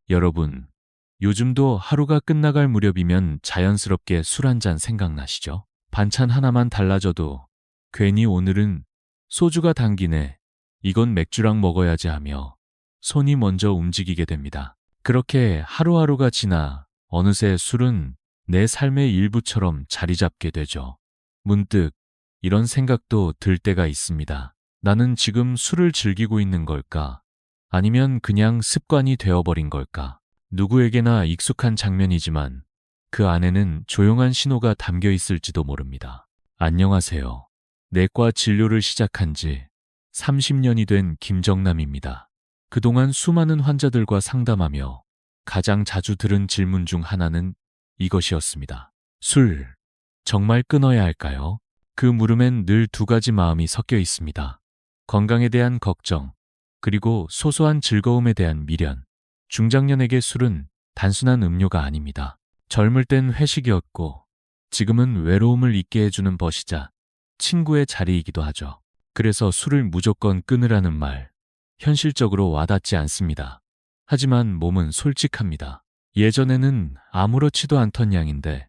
여러분, 요즘도 하루가 끝나갈 무렵이면 자연스럽게 술 한 잔 생각나시죠? 반찬 하나만 달라져도 괜히 오늘은 소주가 당기네, 이건 맥주랑 먹어야지 하며 손이 먼저 움직이게 됩니다. 그렇게 하루하루가 지나 어느새 술은 내 삶의 일부처럼 자리 잡게 되죠. 문득 이런 생각도 들 때가 있습니다. 나는 지금 술을 즐기고 있는 걸까? 아니면 그냥 습관이 되어버린 걸까? 누구에게나 익숙한 장면이지만 그 안에는 조용한 신호가 담겨 있을지도 모릅니다. 안녕하세요. 내과 진료를 시작한 지 30년이 된 김정남입니다. 그동안 수많은 환자들과 상담하며 가장 자주 들은 질문 중 하나는 이것이었습니다. 술, 정말 끊어야 할까요? 그 물음엔 늘 두 가지 마음이 섞여 있습니다. 건강에 대한 걱정, 그리고 소소한 즐거움에 대한 미련. 중장년에게 술은 단순한 음료가 아닙니다. 젊을 땐 회식이었고 지금은 외로움을 잊게 해주는 벗이자 친구의 자리이기도 하죠. 그래서 술을 무조건 끊으라는 말, 현실적으로 와닿지 않습니다. 하지만 몸은 솔직합니다. 예전에는 아무렇지도 않던 양인데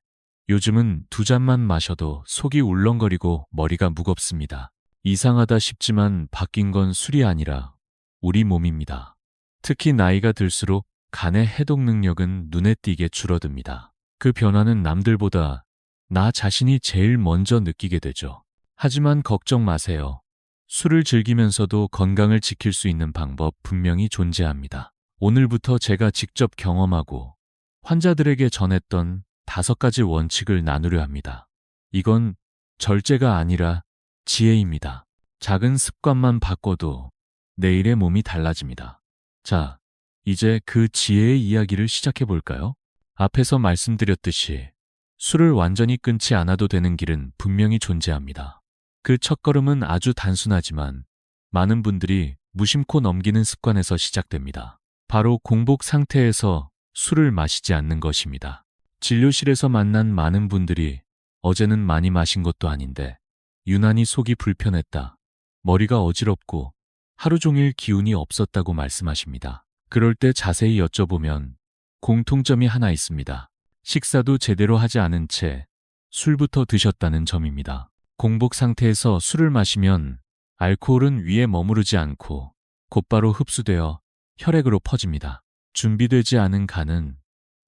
요즘은 두 잔만 마셔도 속이 울렁거리고 머리가 무겁습니다. 이상하다 싶지만 바뀐 건 술이 아니라 우리 몸입니다. 특히 나이가 들수록 간의 해독 능력은 눈에 띄게 줄어듭니다. 그 변화는 남들보다 나 자신이 제일 먼저 느끼게 되죠. 하지만 걱정 마세요. 술을 즐기면서도 건강을 지킬 수 있는 방법 분명히 존재합니다. 오늘부터 제가 직접 경험하고 환자들에게 전했던 5가지 원칙을 나누려 합니다. 이건 절제가 아니라 지혜입니다. 작은 습관만 바꿔도 내일의 몸이 달라집니다. 자, 이제 그 지혜의 이야기를 시작해 볼까요? 앞에서 말씀드렸듯이 술을 완전히 끊지 않아도 되는 길은 분명히 존재합니다. 그 첫걸음은 아주 단순하지만 많은 분들이 무심코 넘기는 습관에서 시작됩니다. 바로 공복 상태에서 술을 마시지 않는 것입니다. 진료실에서 만난 많은 분들이 어제는 많이 마신 것도 아닌데 유난히 속이 불편했다, 머리가 어지럽고 하루 종일 기운이 없었다고 말씀하십니다. 그럴 때 자세히 여쭤보면 공통점이 하나 있습니다. 식사도 제대로 하지 않은 채 술부터 드셨다는 점입니다. 공복 상태에서 술을 마시면 알코올은 위에 머무르지 않고 곧바로 흡수되어 혈액으로 퍼집니다. 준비되지 않은 간은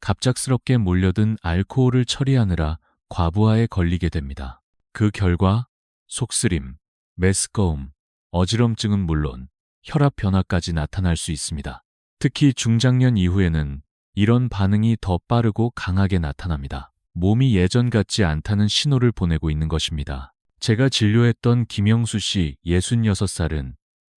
갑작스럽게 몰려든 알코올을 처리하느라 과부하에 걸리게 됩니다. 그 결과 속쓰림, 메스꺼움, 어지럼증은 물론 혈압 변화까지 나타날 수 있습니다. 특히 중장년 이후에는 이런 반응이 더 빠르고 강하게 나타납니다. 몸이 예전 같지 않다는 신호를 보내고 있는 것입니다. 제가 진료했던 김영수 씨 66살은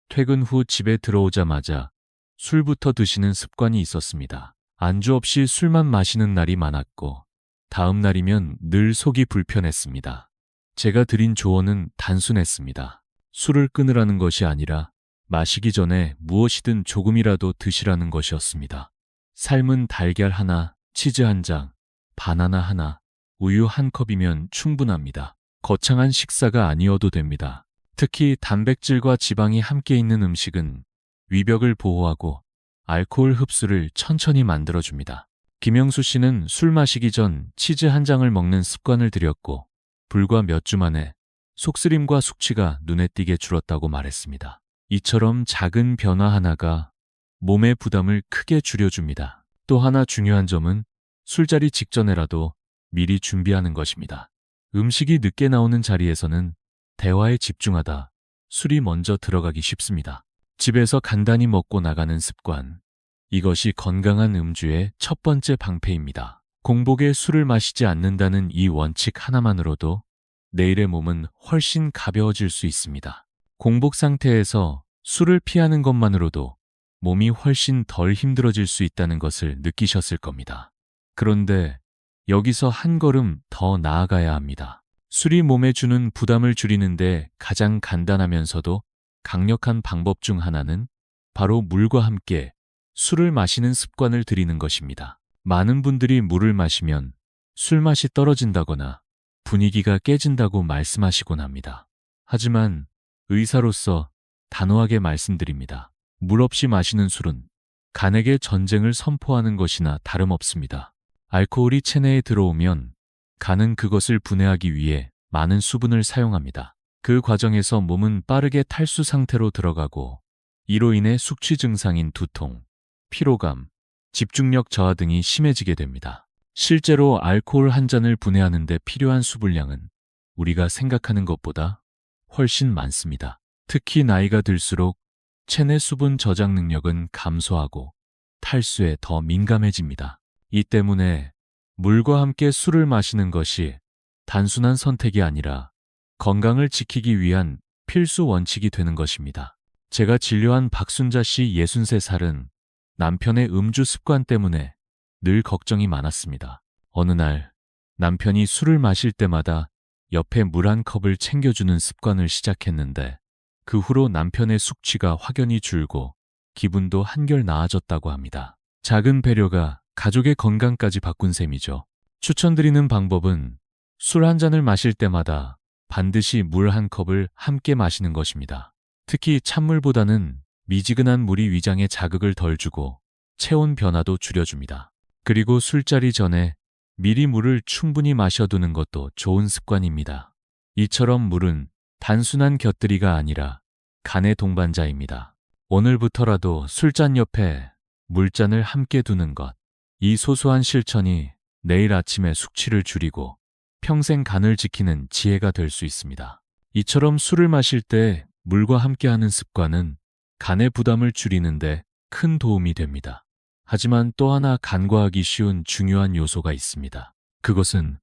퇴근 후 집에 들어오자마자 술부터 드시는 습관이 있었습니다. 안주 없이 술만 마시는 날이 많았고 다음 날이면 늘 속이 불편했습니다. 제가 드린 조언은 단순했습니다. 술을 끊으라는 것이 아니라 마시기 전에 무엇이든 조금이라도 드시라는 것이었습니다. 삶은 달걀 하나, 치즈 한 장, 바나나 하나, 우유 한 컵이면 충분합니다. 거창한 식사가 아니어도 됩니다. 특히 단백질과 지방이 함께 있는 음식은 위벽을 보호하고 알코올 흡수를 천천히 만들어줍니다. 김영수 씨는 술 마시기 전 치즈 한 장을 먹는 습관을 들였고 불과 몇 주 만에 속쓰림과 숙취가 눈에 띄게 줄었다고 말했습니다. 이처럼 작은 변화 하나가 몸의 부담을 크게 줄여줍니다. 또 하나 중요한 점은 술자리 직전에라도 미리 준비하는 것입니다. 음식이 늦게 나오는 자리에서는 대화에 집중하다 술이 먼저 들어가기 쉽습니다. 집에서 간단히 먹고 나가는 습관. 이것이 건강한 음주의 첫 번째 방패입니다. 공복에 술을 마시지 않는다는 이 원칙 하나만으로도 내일의 몸은 훨씬 가벼워질 수 있습니다. 공복 상태에서 술을 피하는 것만으로도 몸이 훨씬 덜 힘들어질 수 있다는 것을 느끼셨을 겁니다. 그런데 여기서 한 걸음 더 나아가야 합니다. 술이 몸에 주는 부담을 줄이는데 가장 간단하면서도 강력한 방법 중 하나는 바로 물과 함께 술을 마시는 습관을 들이는 것입니다. 많은 분들이 물을 마시면 술맛이 떨어진다거나 분위기가 깨진다고 말씀하시곤 합니다. 하지만 의사로서 단호하게 말씀드립니다. 물 없이 마시는 술은 간에게 전쟁을 선포하는 것이나 다름없습니다. 알코올이 체내에 들어오면 간은 그것을 분해하기 위해 많은 수분을 사용합니다. 그 과정에서 몸은 빠르게 탈수 상태로 들어가고 이로 인해 숙취 증상인 두통, 피로감, 집중력 저하 등이 심해지게 됩니다. 실제로 알코올 한 잔을 분해하는 데 필요한 수분량은 우리가 생각하는 것보다 훨씬 많습니다. 특히 나이가 들수록 체내 수분 저장 능력은 감소하고 탈수에 더 민감해집니다. 이 때문에 물과 함께 술을 마시는 것이 단순한 선택이 아니라 건강을 지키기 위한 필수 원칙이 되는 것입니다. 제가 진료한 박순자 씨 63살은 남편의 음주 습관 때문에 늘 걱정이 많았습니다. 어느 날 남편이 술을 마실 때마다 옆에 물 한 컵을 챙겨주는 습관을 시작했는데 그 후로 남편의 숙취가 확연히 줄고 기분도 한결 나아졌다고 합니다. 작은 배려가 가족의 건강까지 바꾼 셈이죠. 추천드리는 방법은 술 한 잔을 마실 때마다 반드시 물 한 컵을 함께 마시는 것입니다. 특히 찬물보다는 미지근한 물이 위장에 자극을 덜 주고 체온 변화도 줄여줍니다. 그리고 술자리 전에 미리 물을 충분히 마셔두는 것도 좋은 습관입니다. 이처럼 물은 단순한 곁들이가 아니라 간의 동반자입니다. 오늘부터라도 술잔 옆에 물잔을 함께 두는 것. 이 소소한 실천이 내일 아침에 숙취를 줄이고 평생 간을 지키는 지혜가 될 수 있습니다. 이처럼 술을 마실 때 물과 함께하는 습관은 간의 부담을 줄이는데 큰 도움이 됩니다. 하지만 또 하나 간과하기 쉬운 중요한 요소가 있습니다. 그것은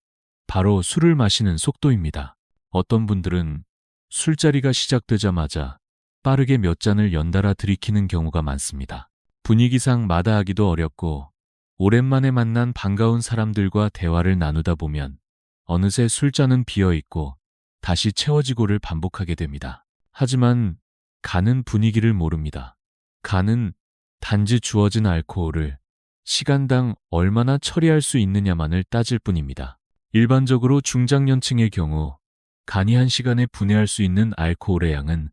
바로 술을 마시는 속도입니다. 어떤 분들은 술자리가 시작되자마자 빠르게 몇 잔을 연달아 들이키는 경우가 많습니다. 분위기상 마다하기도 어렵고 오랜만에 만난 반가운 사람들과 대화를 나누다 보면 어느새 술잔은 비어있고 다시 채워지고를 반복하게 됩니다. 하지만 간은 분위기를 모릅니다. 간은 단지 주어진 알코올을 시간당 얼마나 처리할 수 있느냐만을 따질 뿐입니다. 일반적으로 중장년층의 경우 간이 1시간에 분해할 수 있는 알코올의 양은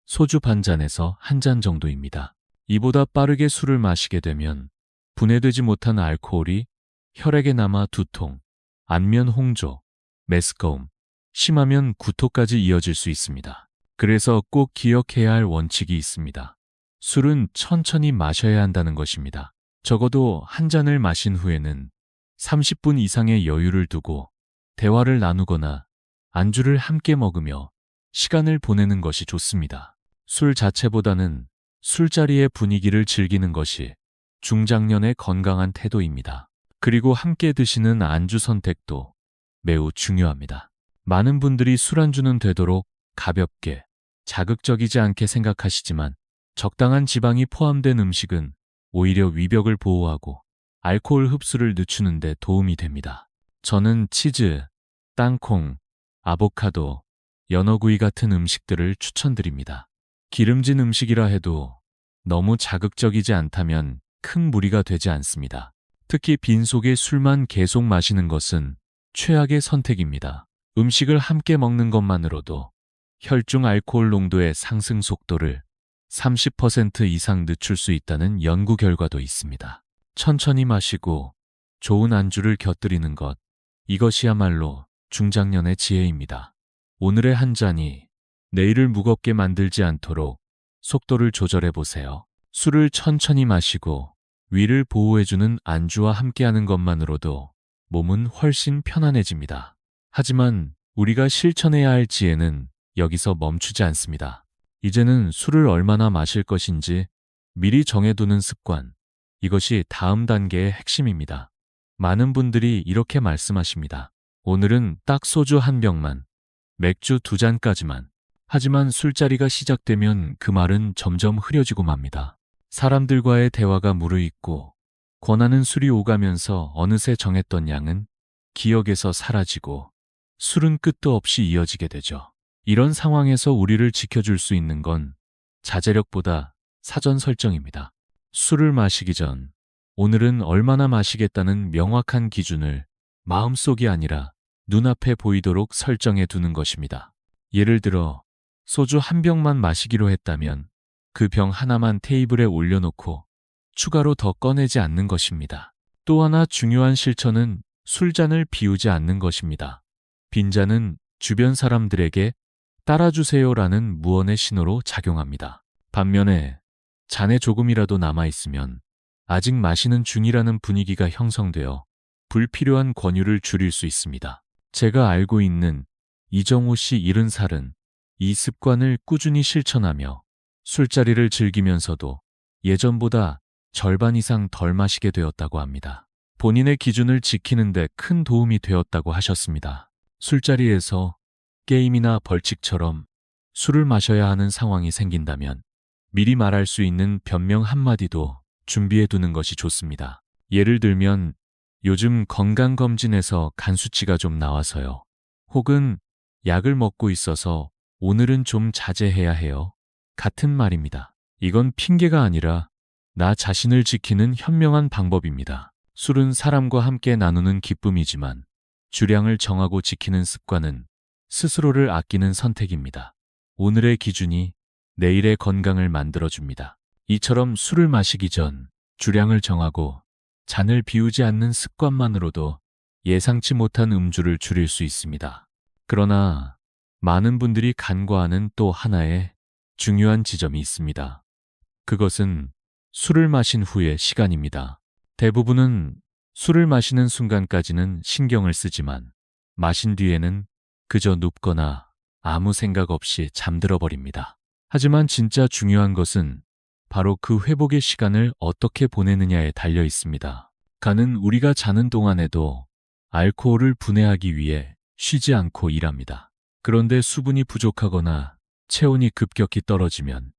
소주 반 잔에서 한 잔 정도입니다. 이보다 빠르게 술을 마시게 되면 분해되지 못한 알코올이 혈액에 남아 두통, 안면 홍조, 메스꺼움, 심하면 구토까지 이어질 수 있습니다. 그래서 꼭 기억해야 할 원칙이 있습니다. 술은 천천히 마셔야 한다는 것입니다. 적어도 한 잔을 마신 후에는 30분 이상의 여유를 두고 대화를 나누거나 안주를 함께 먹으며 시간을 보내는 것이 좋습니다. 술 자체보다는 술자리의 분위기를 즐기는 것이 중장년의 건강한 태도입니다. 그리고 함께 드시는 안주 선택도 매우 중요합니다. 많은 분들이 술안주는 되도록 가볍게, 자극적이지 않게 생각하시지만 적당한 지방이 포함된 음식은 오히려 위벽을 보호하고 알코올 흡수를 늦추는 데 도움이 됩니다. 저는 치즈, 땅콩, 아보카도, 연어구이 같은 음식들을 추천드립니다. 기름진 음식이라 해도 너무 자극적이지 않다면 큰 무리가 되지 않습니다. 특히 빈속에 술만 계속 마시는 것은 최악의 선택입니다. 음식을 함께 먹는 것만으로도 혈중 알코올 농도의 상승 속도를 30% 이상 늦출 수 있다는 연구 결과도 있습니다. 천천히 마시고 좋은 안주를 곁들이는 것, 이것이야말로 중장년의 지혜입니다. 오늘의 한 잔이 내일을 무겁게 만들지 않도록 속도를 조절해 보세요. 술을 천천히 마시고 위를 보호해주는 안주와 함께하는 것만으로도 몸은 훨씬 편안해집니다. 하지만 우리가 실천해야 할 지혜는 여기서 멈추지 않습니다. 이제는 술을 얼마나 마실 것인지 미리 정해두는 습관, 이것이 다음 단계의 핵심입니다. 많은 분들이 이렇게 말씀하십니다. 오늘은 딱 소주 한 병만, 맥주 2잔까지만. 하지만 술자리가 시작되면 그 말은 점점 흐려지고 맙니다. 사람들과의 대화가 무르익고 권하는 술이 오가면서 어느새 정했던 양은 기억에서 사라지고 술은 끝도 없이 이어지게 되죠. 이런 상황에서 우리를 지켜줄 수 있는 건 자제력보다 사전 설정입니다. 술을 마시기 전 오늘은 얼마나 마시겠다는 명확한 기준을 마음속이 아니라 눈앞에 보이도록 설정해 두는 것입니다. 예를 들어 소주 한 병만 마시기로 했다면 그 병 하나만 테이블에 올려놓고 추가로 더 꺼내지 않는 것입니다. 또 하나 중요한 실천은 술잔을 비우지 않는 것입니다. 빈잔은 주변 사람들에게 따라주세요라는 무언의 신호로 작용합니다. 반면에 잔에 조금이라도 남아있으면 아직 마시는 중이라는 분위기가 형성되어 불필요한 권유를 줄일 수 있습니다. 제가 알고 있는 이정호 씨 70살은 이 습관을 꾸준히 실천하며 술자리를 즐기면서도 예전보다 절반 이상 덜 마시게 되었다고 합니다. 본인의 기준을 지키는 데 큰 도움이 되었다고 하셨습니다. 술자리에서 게임이나 벌칙처럼 술을 마셔야 하는 상황이 생긴다면 미리 말할 수 있는 변명 한마디도 준비해 두는 것이 좋습니다. 예를 들면 요즘 건강검진에서 간 수치가 좀 나와서요. 혹은 약을 먹고 있어서 오늘은 좀 자제해야 해요. 같은 말입니다. 이건 핑계가 아니라 나 자신을 지키는 현명한 방법입니다. 술은 사람과 함께 나누는 기쁨이지만 주량을 정하고 지키는 습관은 스스로를 아끼는 선택입니다. 오늘의 기준이 내일의 건강을 만들어줍니다. 이처럼 술을 마시기 전 주량을 정하고 잔을 비우지 않는 습관만으로도 예상치 못한 음주를 줄일 수 있습니다. 그러나 많은 분들이 간과하는 또 하나의 중요한 지점이 있습니다. 그것은 술을 마신 후의 시간입니다. 대부분은 술을 마시는 순간까지는 신경을 쓰지만 마신 뒤에는 그저 눕거나 아무 생각 없이 잠들어 버립니다. 하지만 진짜 중요한 것은 바로 그 회복의 시간을 어떻게 보내느냐에 달려 있습니다. 간은 우리가 자는 동안에도 알코올을 분해하기 위해 쉬지 않고 일합니다. 그런데 수분이 부족하거나 체온이 급격히 떨어지면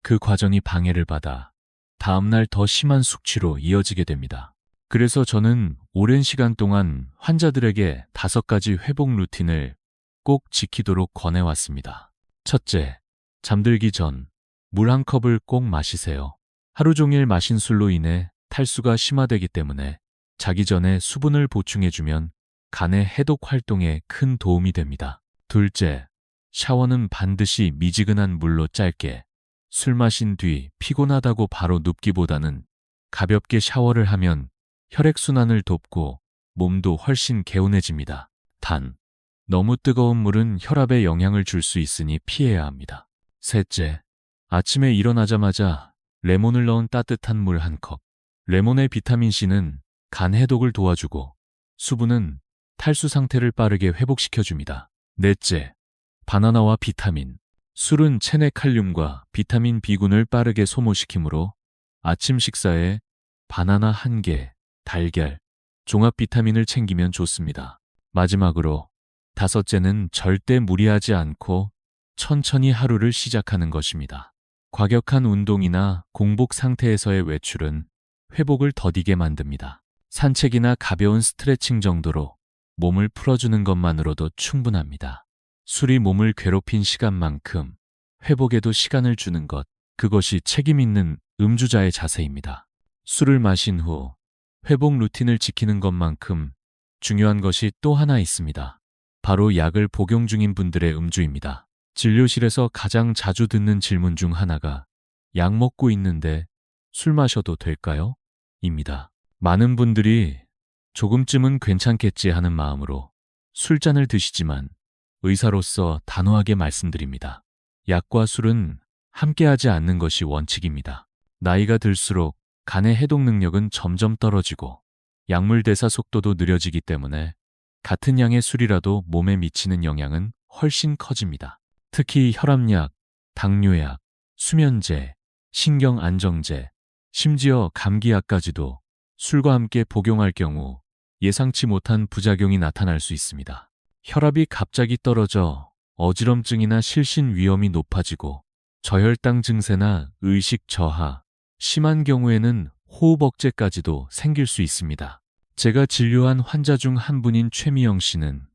그 과정이 방해를 받아 다음날 더 심한 숙취로 이어지게 됩니다. 그래서 저는 오랜 시간 동안 환자들에게 5가지 회복 루틴을 꼭 지키도록 권해왔습니다. 첫째, 잠들기 전 물 한 컵을 꼭 마시세요. 하루 종일 마신 술로 인해 탈수가 심화되기 때문에 자기 전에 수분을 보충해주면 간의 해독 활동에 큰 도움이 됩니다. 둘째, 샤워는 반드시 미지근한 물로 짧게. 술 마신 뒤 피곤하다고 바로 눕기보다는 가볍게 샤워를 하면 혈액순환을 돕고 몸도 훨씬 개운해집니다. 단, 너무 뜨거운 물은 혈압에 영향을 줄 수 있으니 피해야 합니다. 셋째, 아침에 일어나자마자 레몬을 넣은 따뜻한 물 한 컵. 레몬의 비타민C는 간 해독을 도와주고 수분은 탈수 상태를 빠르게 회복시켜줍니다. 넷째, 바나나와 비타민. 술은 체내 칼륨과 비타민 B군을 빠르게 소모시키므로 아침 식사에 바나나 1개, 달걀, 종합 비타민을 챙기면 좋습니다. 마지막으로 다섯째는 절대 무리하지 않고 천천히 하루를 시작하는 것입니다. 과격한 운동이나 공복 상태에서의 외출은 회복을 더디게 만듭니다. 산책이나 가벼운 스트레칭 정도로 몸을 풀어주는 것만으로도 충분합니다. 술이 몸을 괴롭힌 시간만큼 회복에도 시간을 주는 것, 그것이 책임 있는 음주자의 자세입니다. 술을 마신 후 회복 루틴을 지키는 것만큼 중요한 것이 또 하나 있습니다. 바로 약을 복용 중인 분들의 음주입니다. 진료실에서 가장 자주 듣는 질문 중 하나가 약 먹고 있는데 술 마셔도 될까요? 입니다. 많은 분들이 조금쯤은 괜찮겠지 하는 마음으로 술잔을 드시지만 의사로서 단호하게 말씀드립니다. 약과 술은 함께하지 않는 것이 원칙입니다. 나이가 들수록 간의 해독 능력은 점점 떨어지고 약물 대사 속도도 느려지기 때문에 같은 양의 술이라도 몸에 미치는 영향은 훨씬 커집니다. 특히 혈압약, 당뇨약, 수면제, 신경안정제, 심지어 감기약까지도 술과 함께 복용할 경우 예상치 못한 부작용이 나타날 수 있습니다. 혈압이 갑자기 떨어져 어지럼증이나 실신 위험이 높아지고 저혈당 증세나 의식 저하, 심한 경우에는 호흡 억제까지도 생길 수 있습니다. 제가 진료한 환자 중 한 분인 최미영 씨는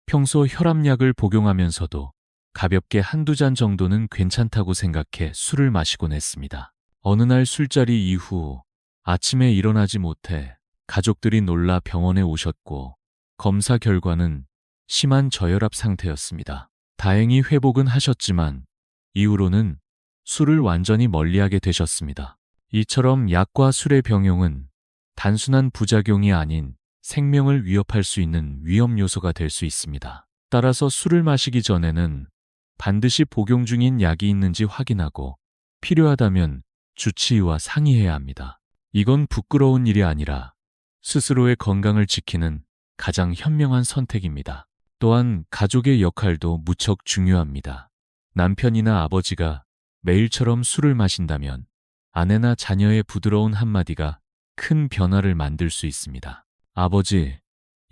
평소 혈압약을 복용하면서도 가볍게 한두 잔 정도는 괜찮다고 생각해 술을 마시곤 했습니다. 어느 날 술자리 이후 아침에 일어나지 못해 가족들이 놀라 병원에 오셨고 검사 결과는 심한 저혈압 상태였습니다. 다행히 회복은 하셨지만 이후로는 술을 완전히 멀리하게 되셨습니다. 이처럼 약과 술의 병용은 단순한 부작용이 아닌 생명을 위협할 수 있는 위험 요소가 될 수 있습니다. 따라서 술을 마시기 전에는 반드시 복용 중인 약이 있는지 확인하고 필요하다면 주치의와 상의해야 합니다. 이건 부끄러운 일이 아니라 스스로의 건강을 지키는 가장 현명한 선택입니다. 또한 가족의 역할도 무척 중요합니다. 남편이나 아버지가 매일처럼 술을 마신다면 아내나 자녀의 부드러운 한마디가 큰 변화를 만들 수 있습니다. 아버지,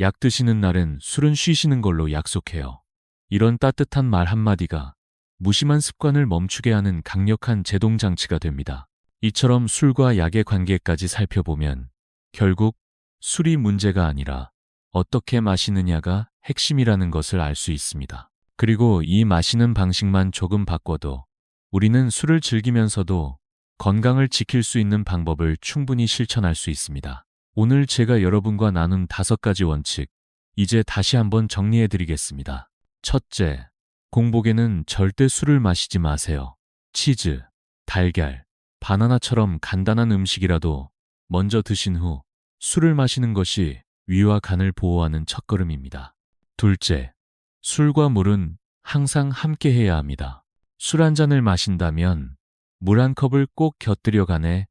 약 드시는 날은 술은 쉬시는 걸로 약속해요. 이런 따뜻한 말 한마디가 무심한 습관을 멈추게 하는 강력한 제동장치가 됩니다. 이처럼 술과 약의 관계까지 살펴보면 결국 술이 문제가 아니라 어떻게 마시느냐가 핵심이라는 것을 알 수 있습니다. 그리고 이 마시는 방식만 조금 바꿔도 우리는 술을 즐기면서도 건강을 지킬 수 있는 방법을 충분히 실천할 수 있습니다. 오늘 제가 여러분과 나눈 5가지 원칙, 이제 다시 한번 정리해 드리겠습니다. 첫째, 공복에는 절대 술을 마시지 마세요. 치즈, 달걀, 바나나처럼 간단한 음식이라도 먼저 드신 후 술을 마시는 것이 위와 간을 보호하는 첫걸음입니다. 둘째, 술과 물은 항상 함께 해야 합니다. 술 한 잔을 마신다면 물 한 컵을 꼭 곁들여 간에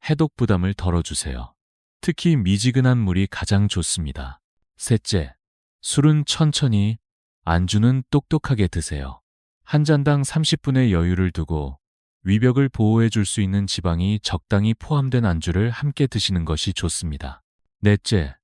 해독 부담을 덜어주세요. 특히 미지근한 물이 가장 좋습니다. 셋째, 술은 천천히, 안주는 똑똑하게 드세요. 한 잔당 30분의 여유를 두고 위벽을 보호해 줄 수 있는 지방이 적당히 포함된 안주를 함께 드시는 것이 좋습니다. 넷째,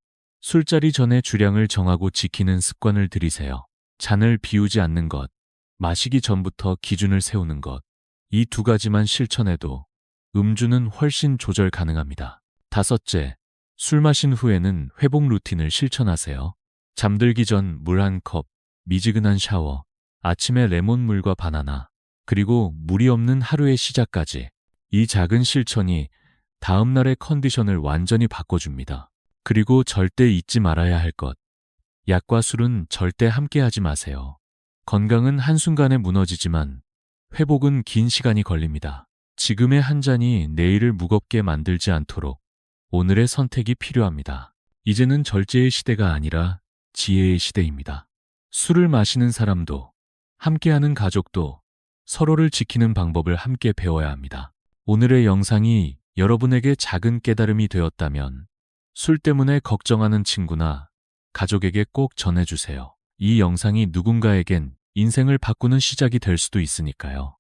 술자리 전에 주량을 정하고 지키는 습관을 들이세요. 잔을 비우지 않는 것, 마시기 전부터 기준을 세우는 것, 이 2가지만 실천해도 음주는 훨씬 조절 가능합니다. 다섯째, 술 마신 후에는 회복 루틴을 실천하세요. 잠들기 전 물 한 컵, 미지근한 샤워, 아침에 레몬물과 바나나, 그리고 무리 없는 하루의 시작까지 이 작은 실천이 다음날의 컨디션을 완전히 바꿔줍니다. 그리고 절대 잊지 말아야 할 것. 약과 술은 절대 함께하지 마세요. 건강은 한순간에 무너지지만 회복은 긴 시간이 걸립니다. 지금의 한 잔이 내일을 무겁게 만들지 않도록 오늘의 선택이 필요합니다. 이제는 절제의 시대가 아니라 지혜의 시대입니다. 술을 마시는 사람도 함께하는 가족도 서로를 지키는 방법을 함께 배워야 합니다. 오늘의 영상이 여러분에게 작은 깨달음이 되었다면 술 때문에 걱정하는 친구나 가족에게 꼭 전해주세요. 이 영상이 누군가에겐 인생을 바꾸는 시작이 될 수도 있으니까요.